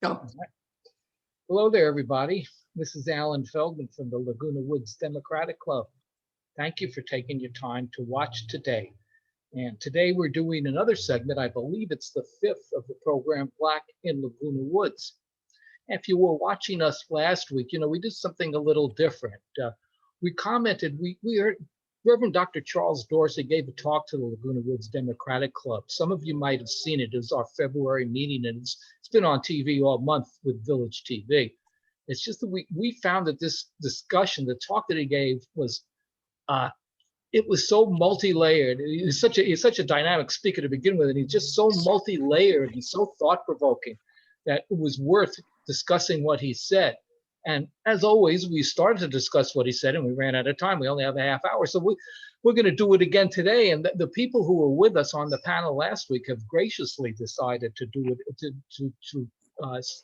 Oh, Hello there, everybody. This is Alan Feldman from the Laguna Woods Democratic Club. Thank you for taking your time to watch today. And today we're doing another segment. I believe it's the fifth of the program, Black in Laguna Woods. If you were watching us last week, we did something a little different. We commented, we heard Reverend Dr. Charles Dorsey gave a talk to the Laguna Woods Democratic Club. Some of you might have seen it. It was our February meeting, and it's been on TV all month with Village TV. It's just that we found that this discussion, the talk that he gave, was it was so multi-layered. He's such a dynamic speaker to begin with, and he's just so multi-layered and so thought-provoking that it was worth discussing what he said. And as always, we started to discuss what he said and we ran out of time. We only have a half hour. So we're going to do it again today. And the people who were with us on the panel last week have graciously decided to do it, to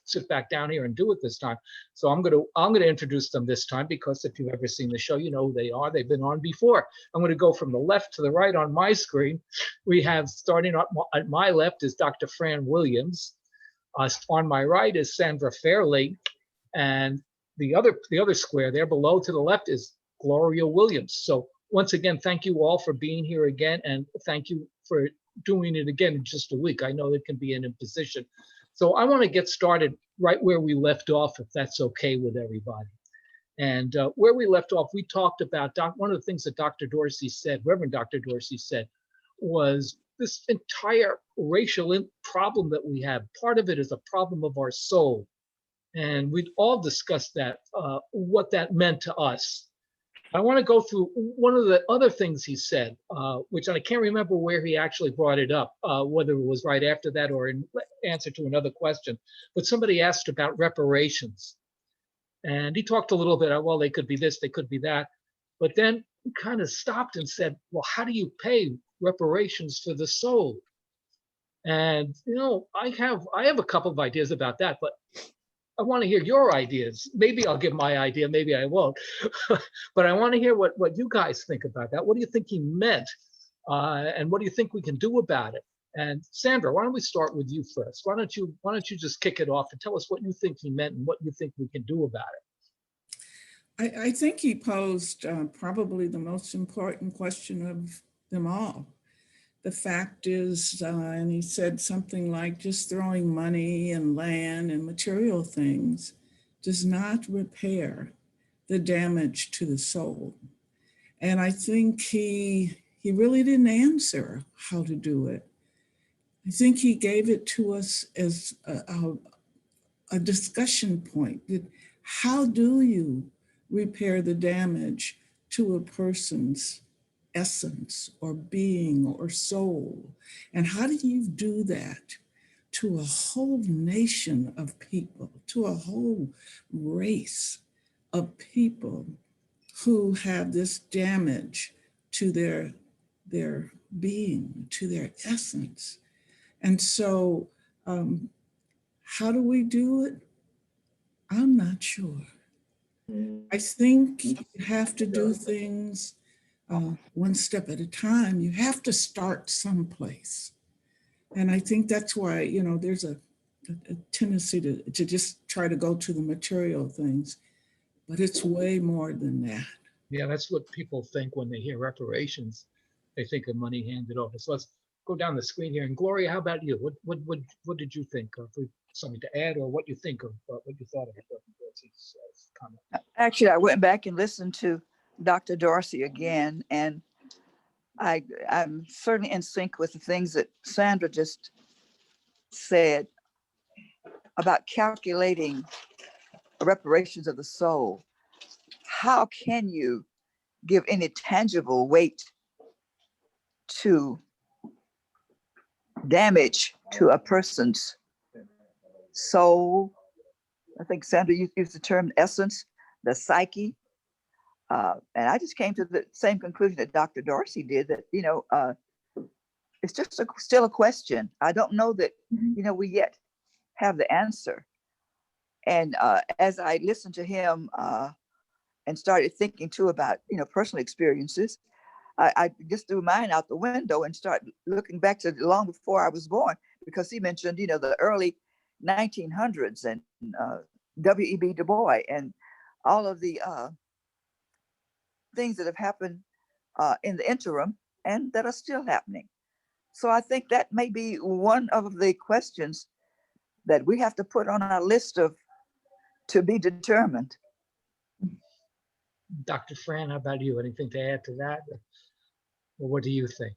sit back down here and do it this time. So I'm going to introduce them this time, because if you've ever seen the show, you know who they are. They've been on before. I'm going to go from the left to the right on my screen. We have, starting at my left, is Dr. Fran Williams. On my right is Sandra Fairley, and the other square there below to the left is Gloria Williams. So once again, thank you all for being here again, and thank you for doing it again in just a week. I know it can be an imposition. So I want to get started right where we left off, if that's okay with everybody. And where we left off, we talked about one of the things that Dr. Dorsey said, Reverend Dr. Dorsey said, was this entire racial problem that we have. Part of it is a problem of our soul. And we'd all discussed that, what that meant to us. I want to go through one of the other things he said, which I can't remember where he actually brought it up, whether it was right after that or in answer to another question. But somebody asked about reparations. And he talked a little bit, well, they could be this, they could be that. But then he kind of stopped and said, well, how do you pay reparations for the soul? And, I have a couple of ideas about that, but I want to hear your ideas. Maybe I'll give my idea, maybe I won't. But I want to hear what you guys think about that. What do you think he meant? And what do you think we can do about it? And Sandra, why don't we start with you first? Why don't you just kick it off and tell us what you think he meant and what you think we can do about it? I think he posed probably the most important question of them all. The fact is, and he said something like, just throwing money and land and material things does not repair the damage to the soul. And I think he really didn't answer how to do it. I think he gave it to us as a discussion point. How do you repair the damage to a person's essence or being or soul? And how do you do that to a whole nation of people, to a whole race of people who have this damage to their being, to their essence? And so how do we do it? I'm not sure. I think you have to do things one step at a time. You have to start someplace. And I think that's why, there's a tendency to just try to go to the material things, but it's way more than that. Yeah, that's what people think when they hear reparations. They think of money handed over. So let's go down the screen here. And Gloria, how about you? What did you think of? Something to add, or what you think of what you thought of Dorsey's comment? Actually, I went back and listened to Dr. Dorsey again, and I'm certainly in sync with the things that Sandra just said about calculating reparations of the soul. How can you give any tangible weight to damage to a person's soul? I think Sandra used the term essence, the psyche. And I just came to the same conclusion that Dr. Dorsey did, that, it's just still a question. I don't know that, we yet have the answer. And as I listened to him and started thinking too about, personal experiences, I just threw mine out the window and started looking back to long before I was born, because he mentioned, the early 1900s and W.E.B. Du Bois and all of the things that have happened in the interim and that are still happening. So I think that may be one of the questions that we have to put on our list of to be determined. Dr. Fran, how about you? Anything to add to that? Or what do you think?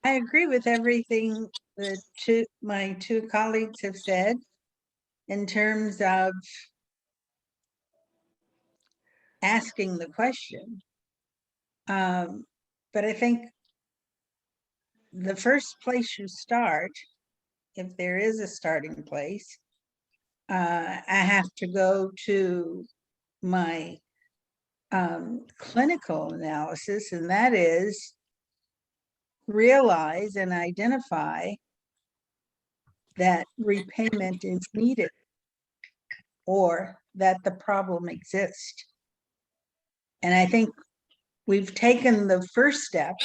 I agree with everything that my two colleagues have said in terms of asking the question. But I think the first place you start, if there is a starting place, I have to go to my clinical analysis, and that is realize and identify that repayment is needed or that the problem exists. And I think we've taken the first step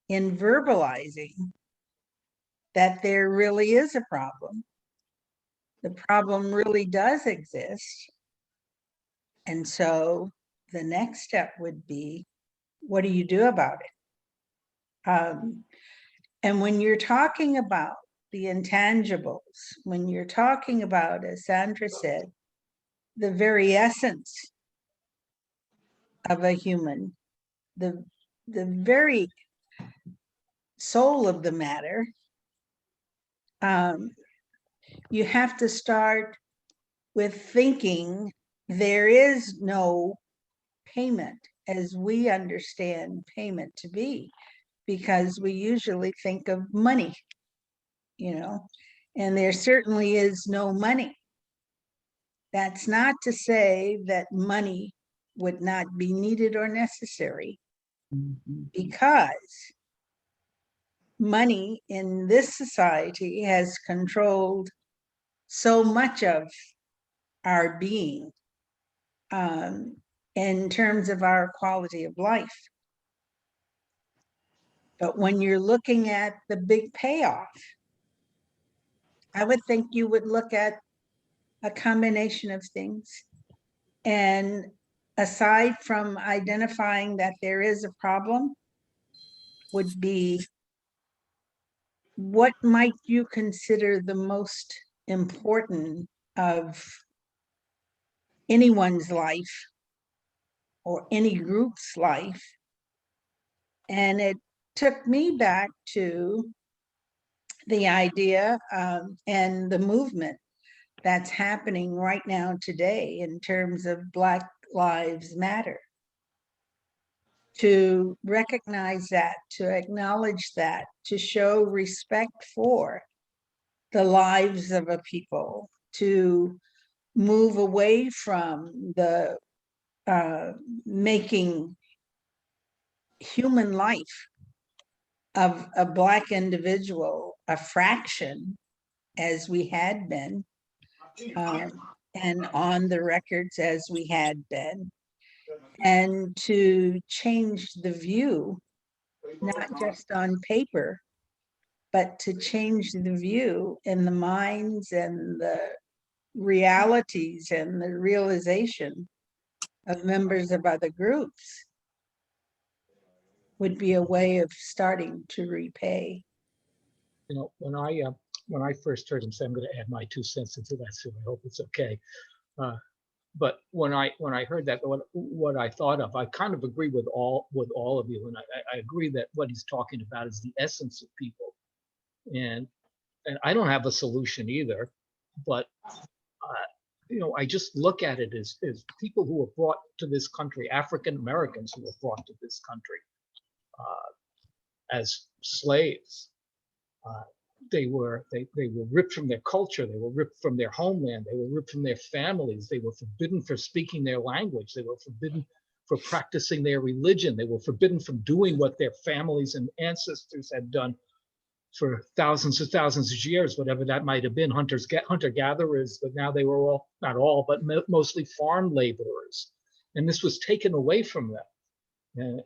in verbalizing that there really is a problem. The problem really does exist. And so the next step would be, what do you do about it? And when you're talking about the intangibles, when you're talking about, as Sandra said, the very essence of a human, the very soul of the matter, you have to start with thinking there is no payment as we understand payment to be, because we usually think of money, and there certainly is no money. That's not to say that money would not be needed or necessary, because money in this society has controlled so much of our being in terms of our quality of life. But when you're looking at the big payoff, I would think you would look at a combination of things. And aside from identifying that there is a problem, would be, what might you consider the most important of anyone's life or any group's life? And it took me back to the idea and the movement that's happening right now today in terms of Black Lives Matter. To recognize that, to acknowledge that, to show respect for the lives of a people, to move away from the making human life of a Black individual a fraction, as we had been, and on the records as we had been, and to change the view, not just on paper, but to change the view in the minds and the realities and the realization of members of other groups, would be a way of starting to repay. When I first heard him say, I'm going to add my 2 cents into that, so I hope it's okay. But when I heard that, what I thought of, I kind of agree with all of you, and I agree that what he's talking about is the essence of people, and I don't have a solution either, but I just look at it as people who were brought to this country, African Americans who were brought to this country as slaves. They were ripped from their culture. They were ripped from their homeland. They were ripped from their families. They were forbidden for speaking their language. They were forbidden for practicing their religion. They were forbidden from doing what their families and ancestors had done for thousands of years, whatever that might have been, hunter-gatherers, but now they were all, not all, but mostly farm laborers. And this was taken away from them.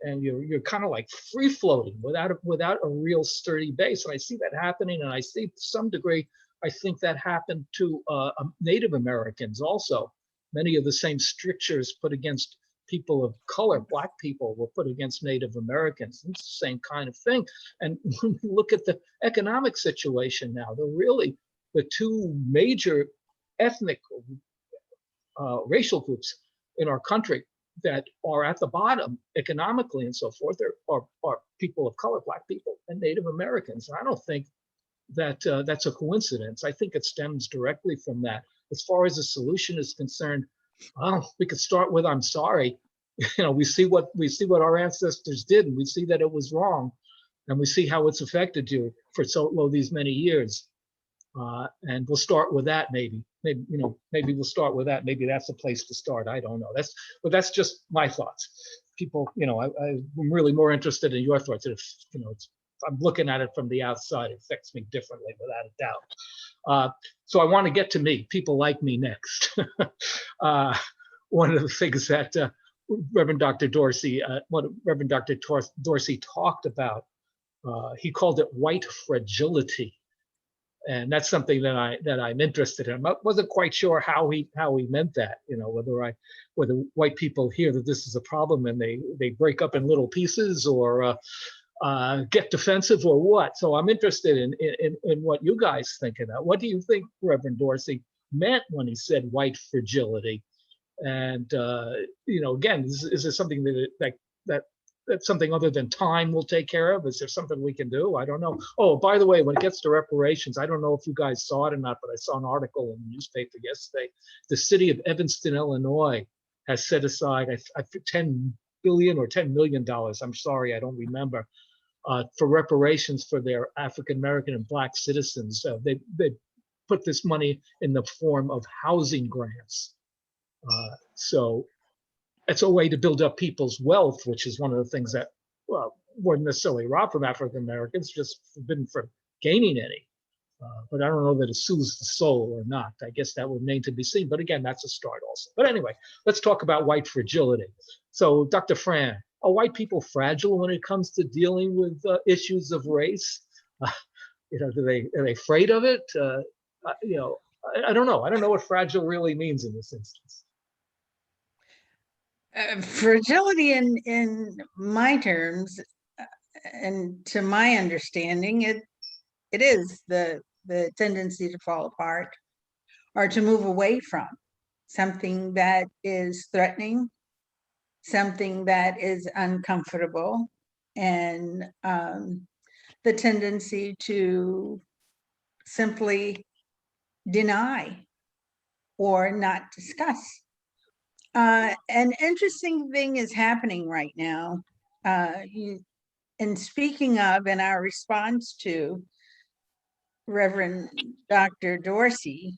And you're kind of like free floating without a real sturdy base. And I see that happening, and I see to some degree I think that happened to Native Americans also. Many of the same strictures put against people of color, Black people, were put against Native Americans. It's the same kind of thing. And when we look at the economic situation now, they're really the two major ethnic racial groups in our country that are at the bottom economically and so forth are people of color, Black people and Native Americans. And I don't think that that's a coincidence. I think it stems directly from that. As far as the solution is concerned, we could start with "I'm sorry." We see what our ancestors did, and we see that it was wrong, and we see how it's affected you for these many years. And we'll start with that, maybe we'll start with that. Maybe that's a place to start. I don't know. That's just my thoughts. People, I'm really more interested in your thoughts. If I'm looking at it from the outside, it affects me differently, without a doubt. So I want to get to me, people like me next. One of the things that Reverend Dr. Dorsey talked about, he called it white fragility. And that's something that I'm interested in. I wasn't quite sure how he meant that, whether white people hear that this is a problem and they break up in little pieces, or get defensive, or what. So I'm interested in what you guys think of that. What do you think Reverend Dorsey meant when he said white fragility? And again, is there something that's something other than time will take care of? Is there something we can do? I don't know. Oh, by the way, when it gets to reparations, I don't know if you guys saw it or not, but I saw an article in the newspaper yesterday. The city of Evanston, Illinois, has set aside I think $10 billion or $10 million. I'm sorry, I don't remember. For reparations for their African American and Black citizens. They put this money in the form of housing grants. So it's a way to build up people's wealth, which is one of the things that, weren't necessarily robbed from African Americans, just forbidden from gaining any. But I don't know that it soothes the soul or not. I guess that would remain to be seen. But again, that's a start also. But anyway, let's talk about white fragility. So Dr. Fran, are white people fragile when it comes to dealing with issues of race? Are they afraid of it? I don't know. I don't know what fragile really means in this instance. Fragility in my terms, and to my understanding, it is the tendency to fall apart or to move away from something that is threatening, something that is uncomfortable, and the tendency to simply deny or not discuss. An interesting thing is happening right now. And speaking of, in our response to Reverend Dr. Dorsey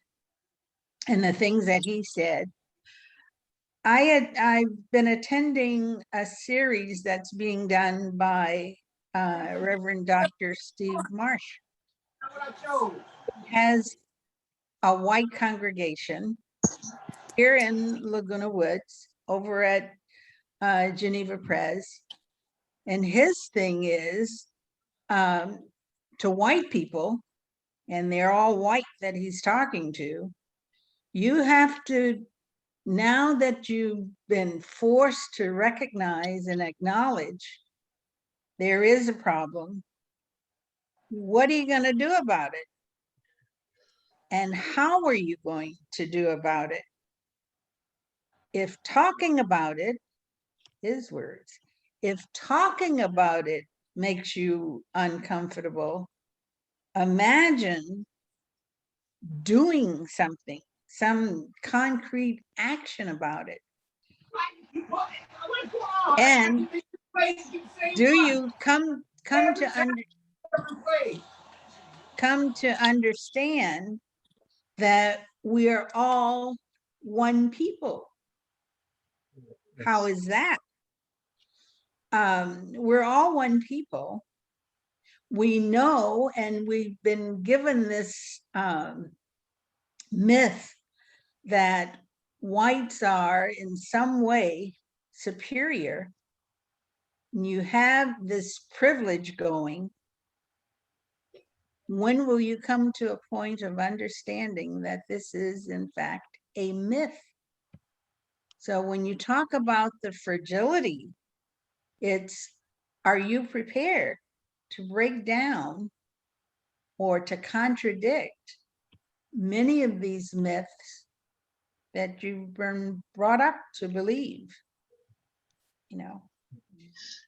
and the things that he said, I've been attending a series that's being done by Reverend Dr. Steve Marsh. He has a white congregation here in Laguna Woods over at Geneva Pres. And his thing is to white people, and they're all white that he's talking to, you have to, now that you've been forced to recognize and acknowledge there is a problem, what are you going to do about it? And how are you going to do about it? If talking about it, his words, if talking about it makes you uncomfortable, imagine doing something, some concrete action about it. And do you come to understand that we are all one people? How is that? We're all one people. We know, and we've been given this myth that whites are in some way superior. You have this privilege going, When will you come to a point of understanding that this is in fact a myth? So when you talk about the fragility, it's, are you prepared to break down or to contradict many of these myths that you've been brought up to believe, you know,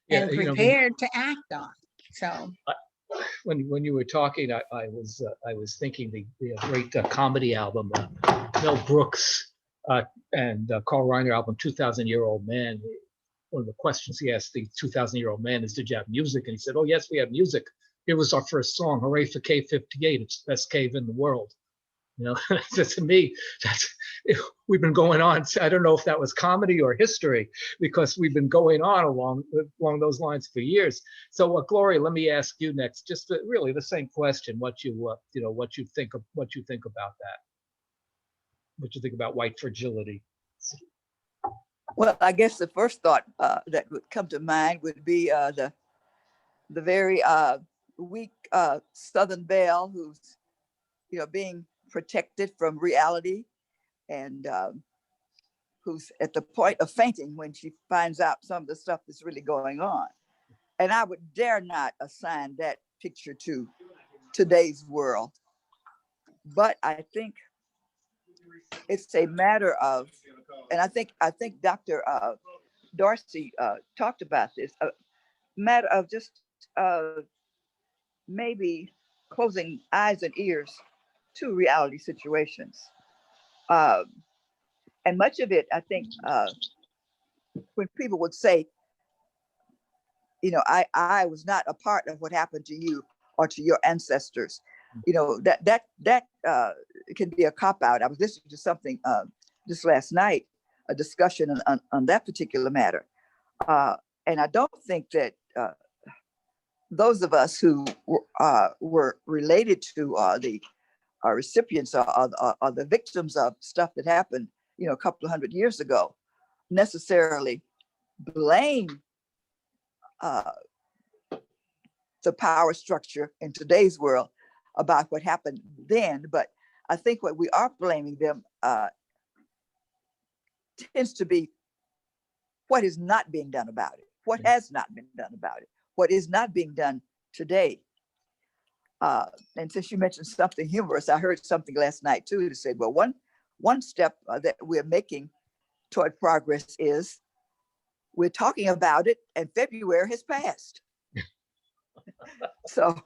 Yeah, and you know, prepared to act on? So when you were talking, I was thinking the great comedy album, Mel Brooks and Carl Reiner album, 2,000-Year-Old Man. One of the questions he asked the 2,000-year-old man is, "Did you have music?" And he said, "Oh yes, we have music. Here was our first song. Hooray for Cave 58! It's the best cave in the world." You know, to me, that's, we've been going on. I don't know if that was comedy or history, because we've been going on along those lines for years. So, Gloria, let me ask you next, just really the same question: what you what you think about that? What you think about white fragility? Well, I guess the first thought that would come to mind would be the very weak Southern belle who's being protected from reality, and who's at the point of fainting when she finds out some of the stuff that's really going on. And I would dare not assign that picture to today's world. But I think it's a matter of, and I think Dr. Dorsey talked about this, a matter of just maybe closing eyes and ears to reality situations. Um, and much of it, I think, when people would say, I was not a part of what happened to you or to your ancestors, that can be a cop out. I was listening to something just last night, a discussion on that particular matter. And I don't think that those of us who were related to the recipients or the victims of stuff that happened, a couple of 100 years ago, necessarily blame the power structure in today's world about what happened then. But I think what we are blaming them tends to be what is not being done about it, what has not been done about it, what is not being done today. And since you mentioned something humorous, I heard something last night too to say, well, one step that we're making toward progress is we're talking about it and February has passed. So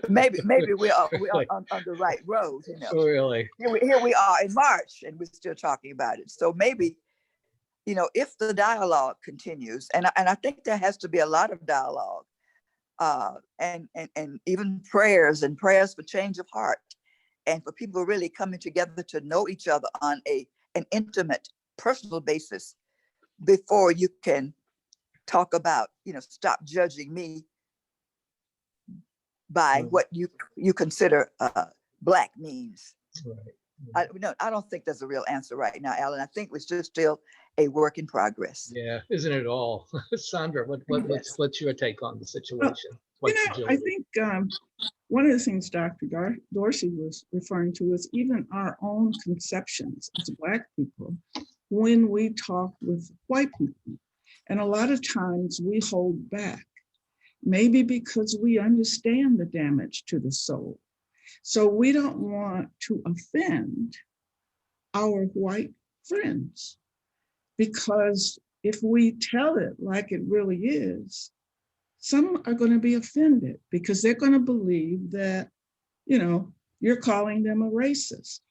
maybe we're on the right road. Really? Here we are in March and we're still talking about it. So maybe, if the dialogue continues, and I think there has to be a lot of dialogue, and even prayers for change of heart, and for people really coming together to know each other on an intimate, personal basis before you can talk about, stop judging me by what you consider Black means. Right. I don't think there's a real answer right now, Alan. I think it's just still a work in progress. Yeah, isn't it all? Sandra, what's your take on the situation? I think one of the things Dr. Dorsey was referring to is even our own conceptions as Black people when we talk with white people. And a lot of times we hold back, maybe because we understand the damage to the soul. So we don't want to offend our white friends, because if we tell it like it really is, some are going to be offended because they're going to believe that, you're calling them a racist.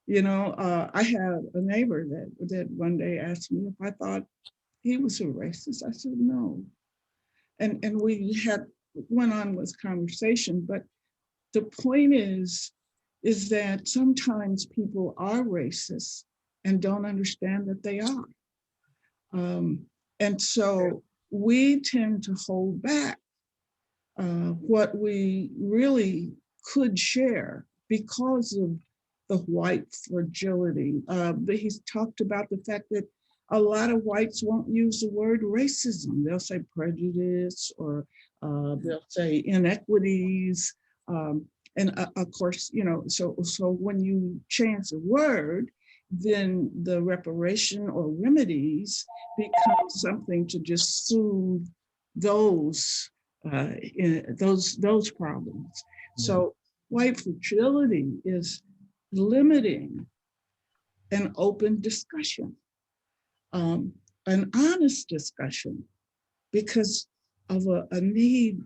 I had a neighbor that one day asked me if I thought he was a racist. I said, no. And we went on with conversation, but the point is that sometimes people are racist and don't understand that they are. And so we tend to hold back what we really could share because of the white fragility. He's talked about the fact that a lot of whites won't use the word racism. They'll say prejudice, or they'll say inequities. And of course, so when you change the word, then the reparation or remedies become something to just soothe those those problems. So white fragility is limiting an open discussion, an honest discussion, because of a need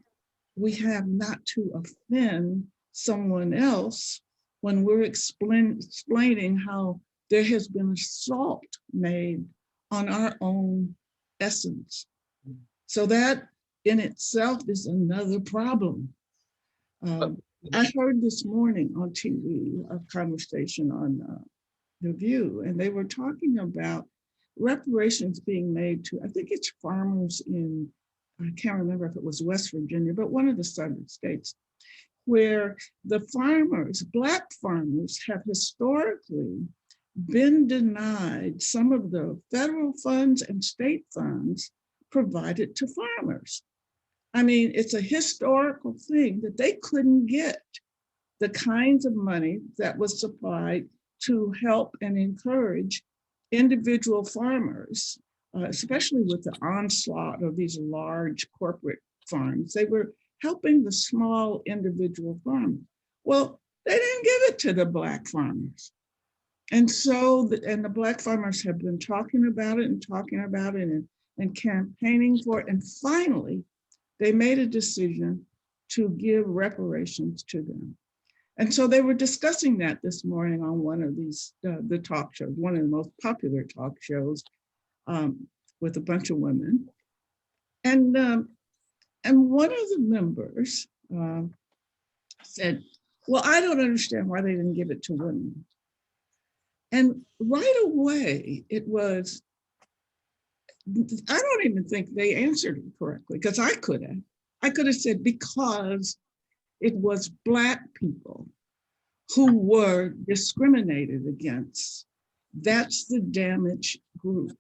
we have not to offend someone else when we're explaining how there has been assault made on our own essence. So that in itself is another problem. I heard this morning on TV a conversation on The View, and they were talking about reparations being made to, I think it's farmers in, I can't remember if it was West Virginia, but one of the southern states, where the farmers, Black farmers, have historically been denied some of the federal funds and state funds provided to farmers. I mean, it's a historical thing that they couldn't get the kinds of money that was supplied to help and encourage individual farmers, especially with the onslaught of these large corporate farms. They were helping the small individual farmers. Well, they didn't give it to the Black farmers. And so, and the Black farmers have been talking about it and campaigning for it. And finally, they made a decision to give reparations to them. And so they were discussing that this morning on one of these, the talk shows, one of the most popular talk shows, with a bunch of women. And one of the members said, well, I don't understand why they didn't give it to women. And right away, it was, I don't even think they answered it correctly, because I could have said, because it was Black people who were discriminated against. That's the damaged group.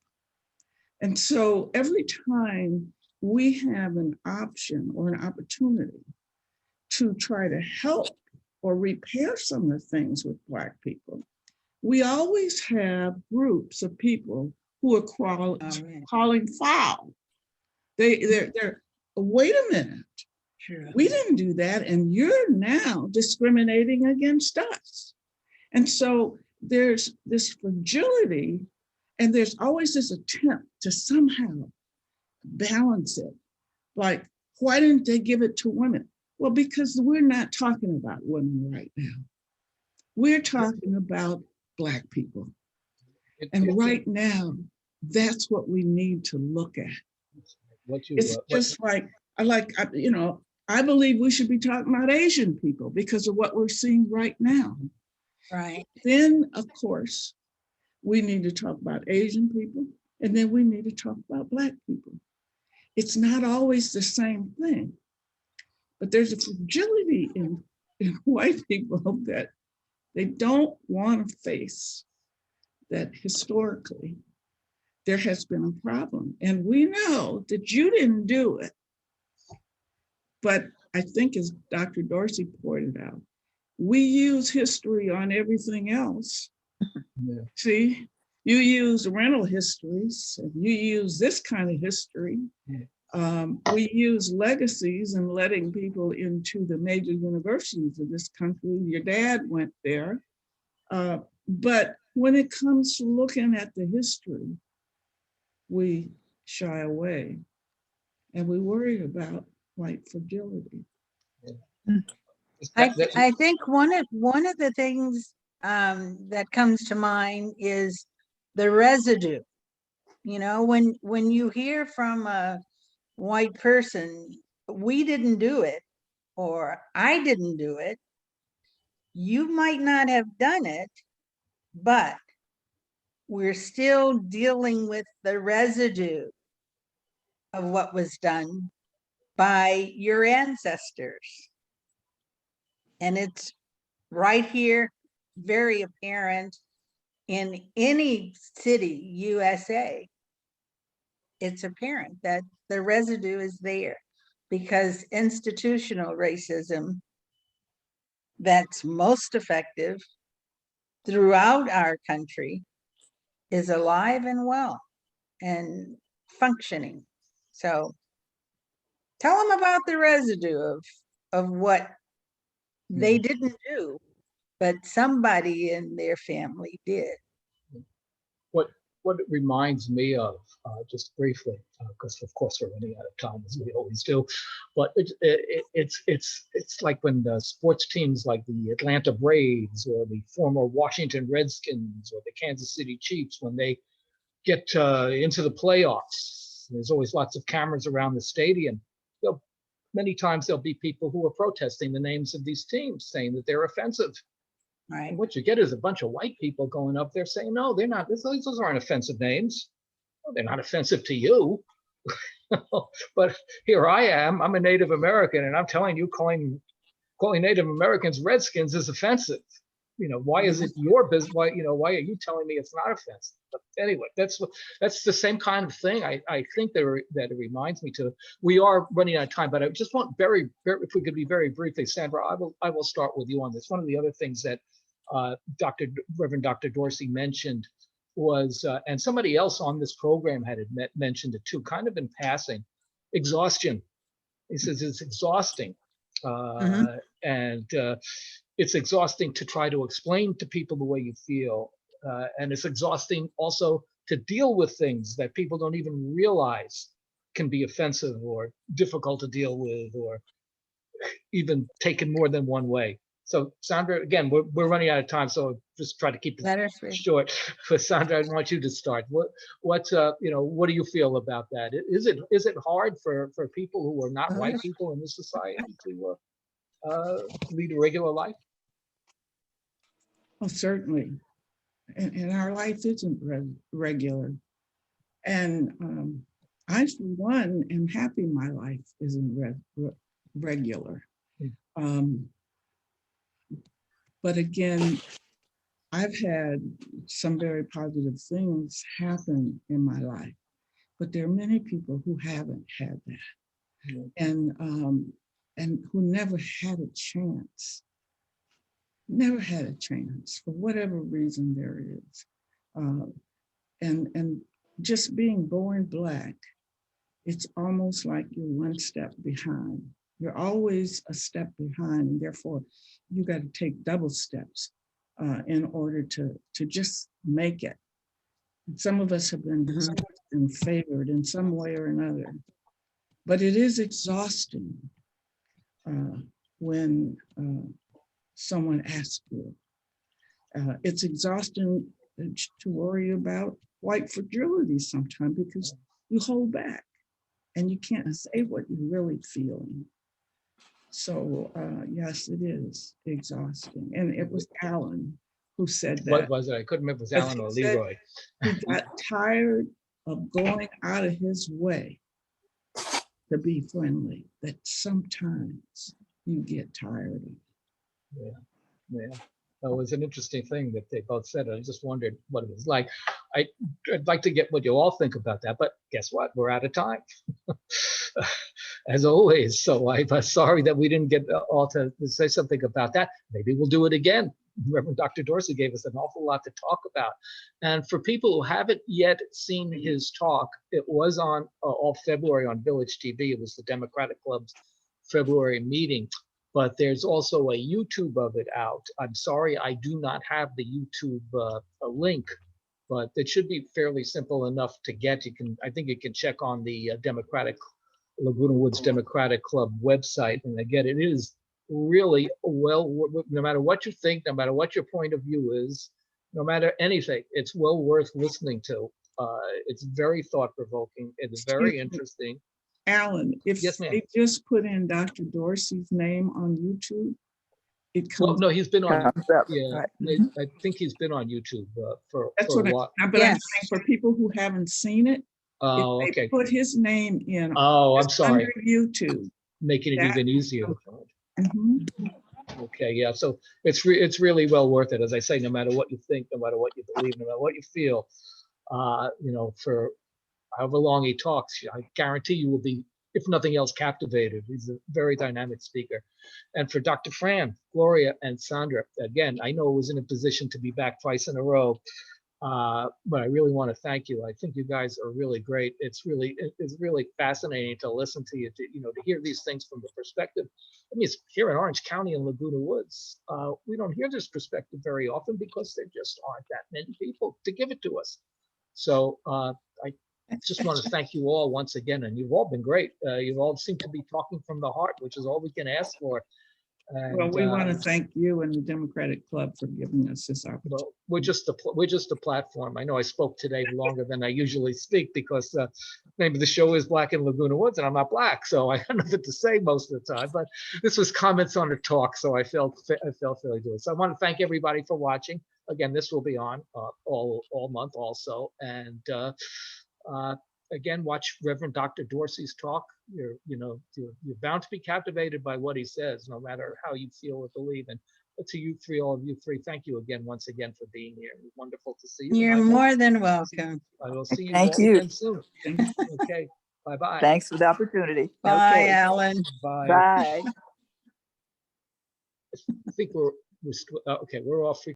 And so every time we have an option or an opportunity to try to help or repair some of the things with Black people, we always have groups of people who are calling foul. They're wait a minute. Sure. We didn't do that, and you're now discriminating against us. And so there's this fragility, and there's always this attempt to somehow balance it. Like, why didn't they give it to women? Well, because we're not talking about women right now. We're talking about Black people. And right now, that's what we need to look at. I believe we should be talking about Asian people because of what we're seeing right now. Right. Then, of course, we need to talk about Asian people, and then we need to talk about Black people. It's not always the same thing, but there's a fragility in white people that they don't want to face, that historically there has been a problem. And we know that you didn't do it. But I think, as Dr. Dorsey pointed out, we use history on everything else. Yeah. See, you use rental histories, and you use this kind of history. Yeah. We use legacies and letting people into the major universities of this country. Your dad went there. But when it comes to looking at the history, we shy away, and we worry about white fragility. I think one of the things that comes to mind is the residue. You know, when you hear from a white person, we didn't do it, or I didn't do it, you might not have done it, but we're still dealing with the residue of what was done by your ancestors. And it's right here, very apparent in any city, USA. It's apparent that the residue is there because institutional racism that's most effective throughout our country is alive and well and functioning. So tell them about the residue of what they didn't do, but somebody in their family did. What it reminds me of, just briefly, because of course we're running out of time as we always do, but it's like when the sports teams like the Atlanta Braves or the former Washington Redskins or the Kansas City Chiefs, when they get into the playoffs, there's always lots of cameras around the stadium. Many times there'll be people who are protesting the names of these teams, saying that they're offensive. Right. And what you get is a bunch of white people going up there saying, no, they're not. Those aren't offensive names. Well, they're not offensive to you. But here I am. I'm a Native American, and I'm telling you, calling Native Americans Redskins is offensive. Why is it your business? Why are you telling me it's not offensive? But anyway, that's the same kind of thing. I think that it reminds me to. We are running out of time, but I just want very, if we could be very briefly, Sandra, I will start with you on this. One of the other things that Reverend Dr. Dorsey mentioned was, and somebody else on this program had mentioned it too, kind of in passing, exhaustion. He says it's exhausting, and it's exhausting to try to explain to people the way you feel, and it's exhausting also to deal with things that people don't even realize can be offensive or difficult to deal with, or even taken more than one way. So Sandra, again, we're running out of time, so just try to keep it short. But Sandra, I want you to start. What do you feel about that? Is it hard for people who are not white people in this society to lead a regular life? Oh, certainly. And our life isn't regular. And I, for one, am happy my life isn't regular. But again, I've had some very positive things happen in my life, but there are many people who haven't had that, and who never had a chance. Never had a chance for whatever reason there is, and just being born Black, it's almost like you're one step behind. You're always a step behind, and therefore you got to take double steps in order to just make it. And some of us have been blessed and favored in some way or another, but it is exhausting when someone asks you. It's exhausting to worry about white fragility sometimes because you hold back and you can't say what you're really feeling. So yes, it is exhausting. And it was Alan who said that. What was it? I couldn't remember if it was Alan or Leroy. He got tired of going out of his way to be friendly, that sometimes you get tired of it. Yeah. It was an interesting thing that they both said. I just wondered what it was like. I'd like to get what you all think about that, but guess what? We're out of time, as always. So I'm sorry that we didn't get all to say something about that. Maybe we'll do it again. Reverend Dr. Dorsey gave us an awful lot to talk about. And for people who haven't yet seen his talk, it was on all February on Village TV. It was the Democratic Club's February meeting. But there's also a YouTube of it out. I'm sorry, I do not have the YouTube link, but it should be fairly simple enough to get. I think you can check on the Laguna Woods Democratic Club website. And again, it is really no matter what you think, no matter what your point of view is, no matter anything, it's well worth listening to. It's very thought-provoking. It's very interesting. Alan, if they just put in Dr. Dorsey's name on YouTube, it comes. Well, no, he's been on. Yeah, right. I think he's been on YouTube for That's a what while. but I'm saying for people who haven't seen it, if they put his name in. Oh, I'm sorry. Under YouTube, making it even easier to find. Okay, yeah. So it's really well worth it. As I say, no matter what you think, no matter what you believe, no matter what you feel, for however long he talks, I guarantee you will be if nothing else, captivated. He's a very dynamic speaker. And for Dr. Fran, Gloria, and Sandra, again, I know I was in a position to be back twice in a row, but I really want to thank you. I think you guys are really great. It's really fascinating to listen to you, to hear these things from the perspective. I mean, it's here in Orange County in Laguna Woods. We don't hear this perspective very often because there just aren't that many people to give it to us. So I just want to thank you all once again, and you've all been great. You all seem to be talking from the heart, which is all we can ask for. And, Well, we want to thank you and the Democratic Club for giving us this opportunity. well, we're just a platform. I know I spoke today longer than I usually speak because maybe the show is Black in Laguna Woods and I'm not Black, so I have nothing to say most of the time. But this was comments on a talk, so I felt fairly good. So I want to thank everybody for watching. Again, this will be on all month also, and again, watch Reverend Dr. Dorsey's talk. You're bound to be captivated by what he says, no matter how you feel or believe. And to you three, all of you three, thank you again, once again, for being here. It was wonderful to see you. You're more than welcome. I will see you Thank all you. again soon. Okay, bye-bye. Thanks for the opportunity. Bye, Okay. Alan. Bye. Bye. I think we're okay. We're off.